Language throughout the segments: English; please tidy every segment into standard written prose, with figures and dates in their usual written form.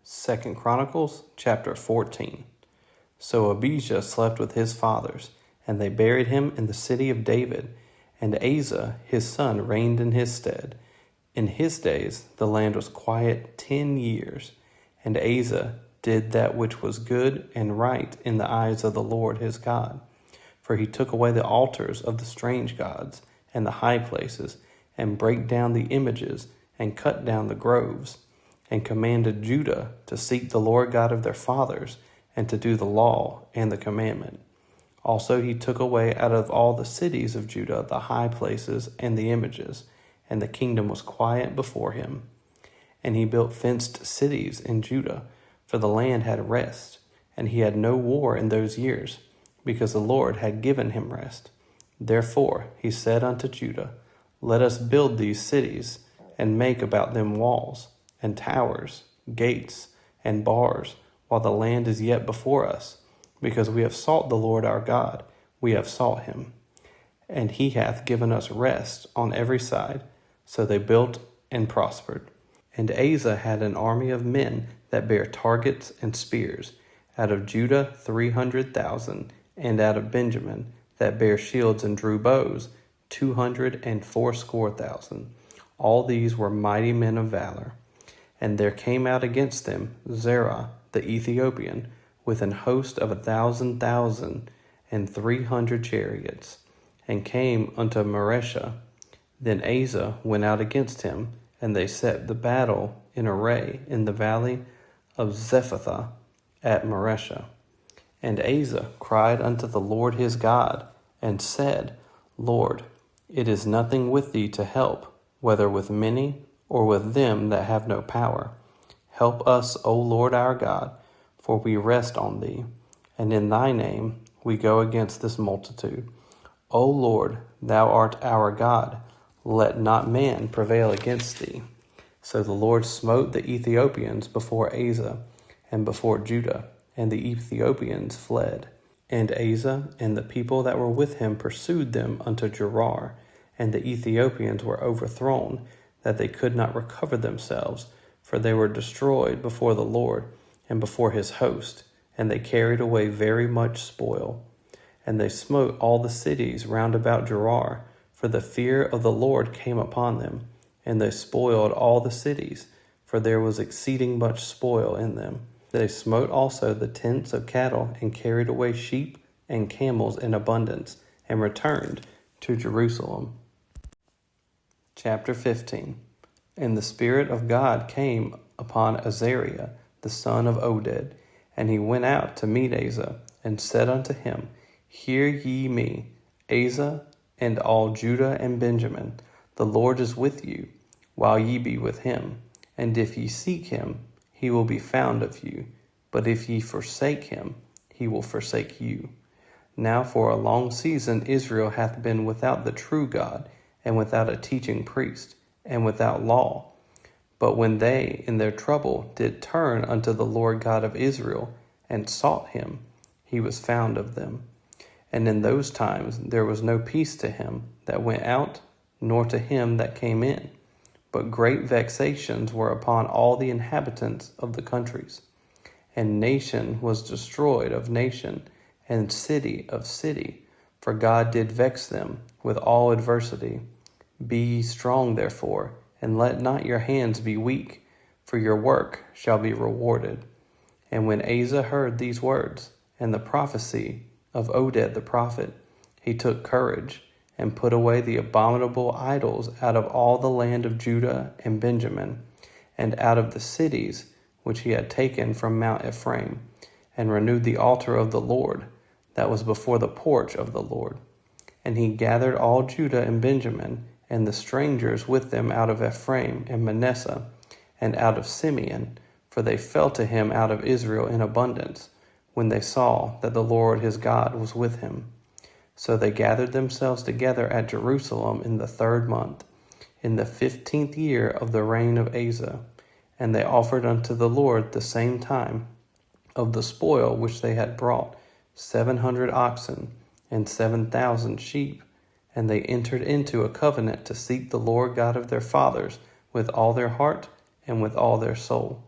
2 Chronicles chapter 14. So Abijah slept with his fathers, and they buried him in the city of David, and Asa his son reigned in his stead. In his days the land was quiet 10 years, and Asa did that which was good and right in the eyes of the Lord his God. For he took away the altars of the strange gods and the high places, and brake down the images, and cut down the groves, and commanded Judah to seek the Lord God of their fathers, and to do the law and the commandment. Also he took away out of all the cities of Judah the high places and the images, and the kingdom was quiet before him. And he built fenced cities in Judah, for the land had rest, and he had no war in those years, because the Lord had given him rest. Therefore he said unto Judah, Let us build these cities, and make about them walls, and towers, gates, and bars, while the land is yet before us, because we have sought the Lord our God, we have sought him. And he hath given us rest on every side. So they built and prospered. And Asa had an army of men that bare targets and spears, out of Judah 300,000, and out of Benjamin that bare shields and drew bows 280,000. All these were mighty men of valor. And there came out against them Zerah the Ethiopian, with an host of 1,000,000 and 300 chariots, and came unto Mareshah. Then Asa went out against him, and they set the battle in array in the valley of Zephathah at Mareshah. And Asa cried unto the Lord his God, and said, Lord, it is nothing with thee to help, whether with many or with them that have no power. Help us, O Lord our God, for we rest on thee, and in thy name we go against this multitude. O Lord, thou art our God, let not man prevail against thee. So the Lord smote the Ethiopians before Asa and before Judah, and the Ethiopians fled. And Asa and the people that were with him pursued them unto Gerar, and the Ethiopians were overthrown, that they could not recover themselves, for they were destroyed before the Lord and before his host, and they carried away very much spoil. And they smote all the cities round about Gerar, for the fear of the Lord came upon them, and they spoiled all the cities, for there was exceeding much spoil in them. They smote also the tents of cattle, and carried away sheep and camels in abundance, and returned to Jerusalem. Chapter 15. And the Spirit of God came upon Azariah, the son of Oded, and he went out to meet Asa, and said unto him, Hear ye me, Asa, and all Judah and Benjamin, the Lord is with you, while ye be with him. And if ye seek him, he will be found of you. But if ye forsake him, he will forsake you. Now for a long season Israel hath been without the true God, and without a teaching priest, and without law. But when they in their trouble did turn unto the Lord God of Israel, and sought him, he was found of them. And in those times there was no peace to him that went out, nor to him that came in. But great vexations were upon all the inhabitants of the countries. And nation was destroyed of nation, and city of city, for God did vex them with all adversity. Be ye strong therefore, and let not your hands be weak, for your work shall be rewarded. And when Asa heard these words, and the prophecy of Oded the prophet, he took courage, and put away the abominable idols out of all the land of Judah and Benjamin, and out of the cities which he had taken from Mount Ephraim, and renewed the altar of the Lord, that was before the porch of the Lord. And he gathered all Judah and Benjamin, and the strangers with them out of Ephraim and Manasseh, and out of Simeon, for they fell to him out of Israel in abundance, when they saw that the Lord his God was with him. So they gathered themselves together at Jerusalem in the 3rd month, in the 15th year of the reign of Asa. And they offered unto the Lord the same time of the spoil which they had brought, 700 oxen, and 7,000 sheep. And they entered into a covenant to seek the Lord God of their fathers with all their heart and with all their soul.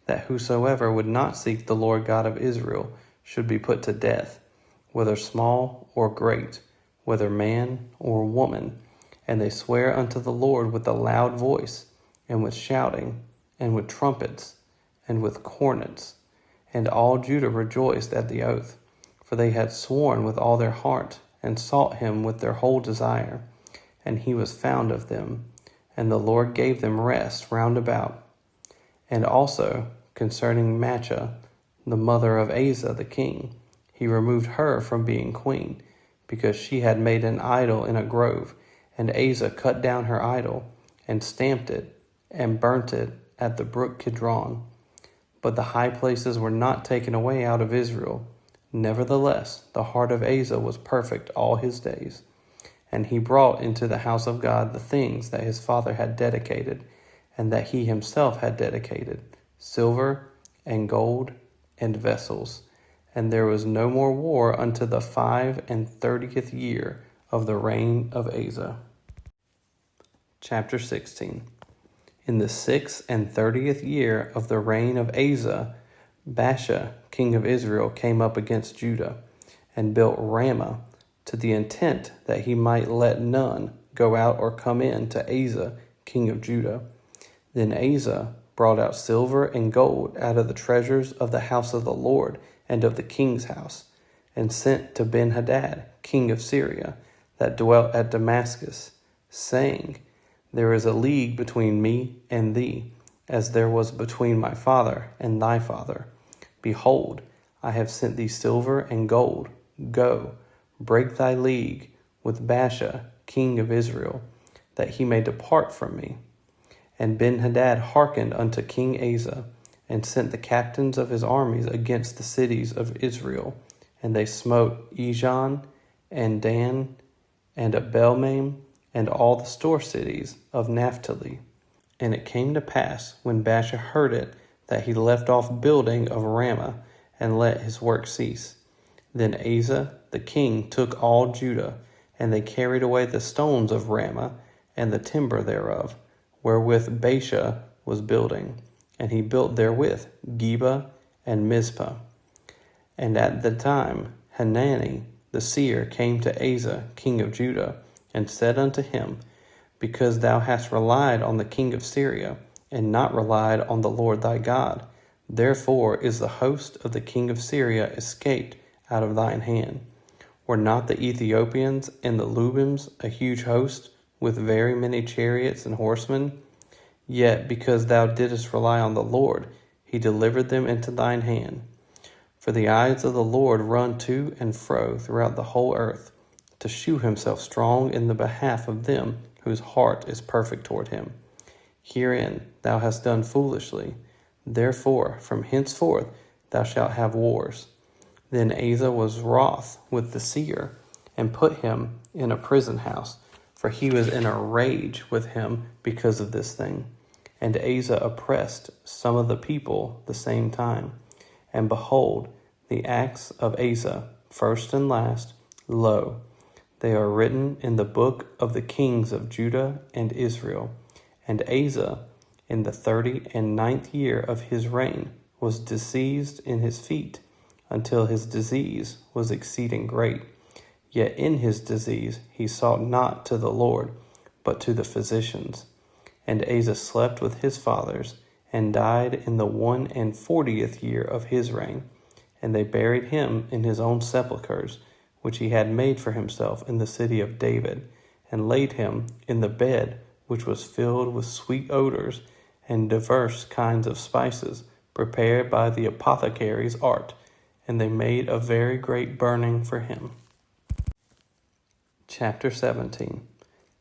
that whosoever would not seek the Lord God of Israel should be put to death, whether small or great, whether man or woman. And they swear unto the Lord with a loud voice, and with shouting, and with trumpets, and with cornets. And all Judah rejoiced at the oath, for they had sworn with all their heart, and sought him with their whole desire. And he was found of them, and the Lord gave them rest round about. And also concerning Maachah, the mother of Asa the king, he removed her from being queen, because she had made an idol in a grove. And Asa cut down her idol, and stamped it, and burnt it at the brook Kidron. But the high places were not taken away out of Israel. Nevertheless, the heart of Asa was perfect all his days. And he brought into the house of God the things that his father had dedicated, and that he himself had dedicated, silver and gold and vessels. And there was no more war unto the 35th year of the reign of Asa. Chapter 16. In the 36th year of the reign of Asa, Baasha, king of Israel, came up against Judah, and built Ramah, to the intent that he might let none go out or come in to Asa, king of Judah. Then Asa brought out silver and gold out of the treasures of the house of the Lord and of the king's house, and sent to Ben-Hadad, king of Syria, that dwelt at Damascus, saying, There is a league between me and thee, as there was between my father and thy father. Behold, I have sent thee silver and gold. Go, break thy league with Baasha, king of Israel, that he may depart from me. And Ben-Hadad hearkened unto King Asa, and sent the captains of his armies against the cities of Israel. And they smote Ijon, and Dan, and Abel-maim, and all the store cities of Naphtali. And it came to pass, when Baasha heard it, that he left off building of Ramah, and let his work cease. Then Asa the king took all Judah, and they carried away the stones of Ramah, and the timber thereof, wherewith Baasha was building. And he built therewith Geba and Mizpah. And at the time Hanani the seer came to Asa king of Judah, and said unto him, Because thou hast relied on the king of Syria, and not relied on the Lord thy God, therefore is the host of the king of Syria escaped out of thine hand. Were not the Ethiopians and the Lubims a huge host, with very many chariots and horsemen? Yet because thou didst rely on the Lord, he delivered them into thine hand. For the eyes of the Lord run to and fro throughout the whole earth, to shew himself strong in the behalf of them whose heart is perfect toward him. Herein thou hast done foolishly. Therefore from henceforth thou shalt have wars. Then Asa was wroth with the seer, and put him in a prison house, for he was in a rage with him because of this thing. And Asa oppressed some of the people the same time. And behold, the acts of Asa, first and last, lo, they are written in the book of the kings of Judah and Israel. And Asa, in the 39th year of his reign, was diseased in his feet, until his disease was exceeding great. Yet in his disease he sought not to the Lord, but to the physicians. And Asa slept with his fathers, and died in the 41st year of his reign. And they buried him in his own sepulchres, which he had made for himself in the city of David, and laid him in the bed which was filled with sweet odors, and divers kinds of spices, prepared by the apothecary's art. And they made a very great burning for him. Chapter 17.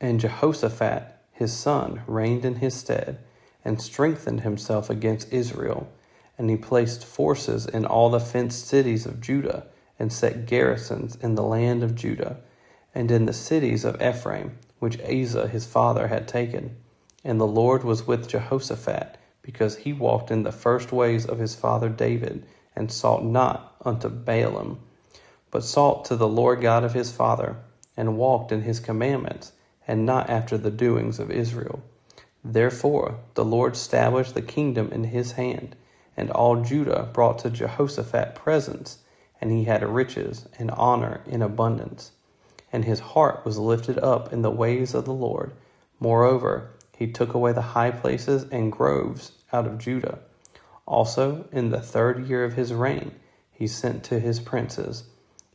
And Jehoshaphat his son reigned in his stead, and strengthened himself against Israel. And he placed forces in all the fenced cities of Judah, and set garrisons in the land of Judah, and in the cities of Ephraim, which Asa his father had taken. And the Lord was with Jehoshaphat, because he walked in the first ways of his father David, and sought not unto Baalim, but sought to the Lord God of his father, and walked in his commandments, and not after the doings of Israel. Therefore the Lord established the kingdom in his hand, and all Judah brought to Jehoshaphat presents, and he had riches and honor in abundance. And his heart was lifted up in the ways of the Lord. Moreover, he took away the high places and groves out of Judah. Also, in the 3rd year of his reign, he sent to his princes,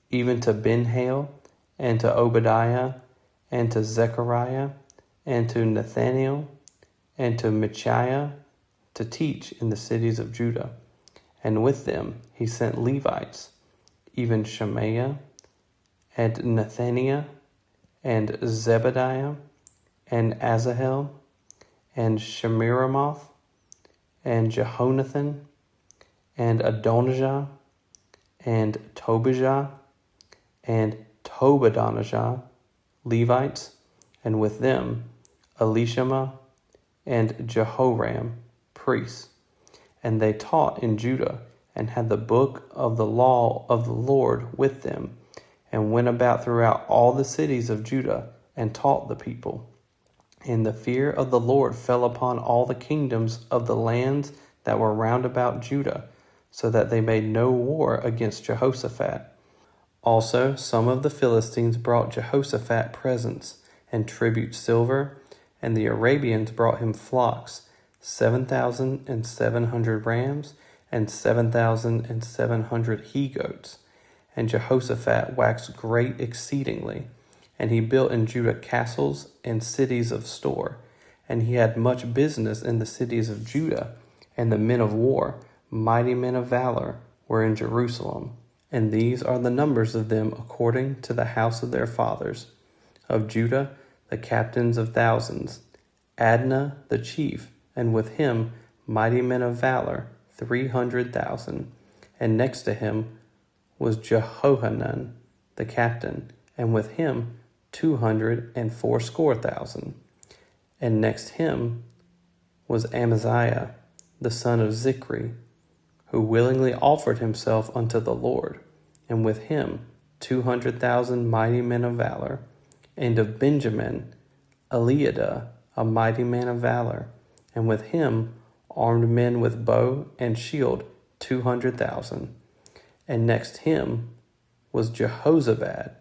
even to Ben-Hail, and to Obadiah, and to Zechariah, and to Nathaniel, and to Michaiah, to teach in the cities of Judah. And with them he sent Levites, even Shemaiah, and Nethaniah, and Zebediah, and Asahel, and Shemiramoth, and Jehonathan, and Adonijah, and Tobijah, and Tobadonijah, Levites, and with them Elishama, and Jehoram, priests. And they taught in Judah, and had the book of the law of the Lord with them, and went about throughout all the cities of Judah, and taught the people. And the fear of the Lord fell upon all the kingdoms of the lands that were round about Judah, so that they made no war against Jehoshaphat. Also some of the Philistines brought Jehoshaphat presents, and tribute silver, and the Arabians brought him flocks, 7,700 rams, and 7,700 he-goats. And Jehoshaphat waxed great exceedingly, and he built in Judah castles and cities of store. And he had much business in the cities of Judah, and the men of war, mighty men of valor, were in Jerusalem. And these are the numbers of them according to the house of their fathers. Of Judah, the captains of thousands, Adnah the chief, and with him mighty men of valor, 300,000. And next to him was Jehohanan the captain, and with him 280,000. And next him was Amaziah the son of Zichri, who willingly offered himself unto the Lord, and with him 200,000 mighty men of valor. And of Benjamin, Eliada, a mighty man of valor, and with him armed men with bow and shield 200,000. And next him was Jehozabad,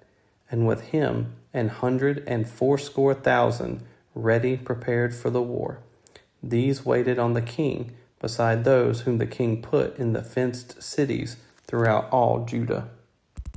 and with him 180,000 ready prepared for the war. These waited on the king, beside those whom the king put in the fenced cities throughout all Judah.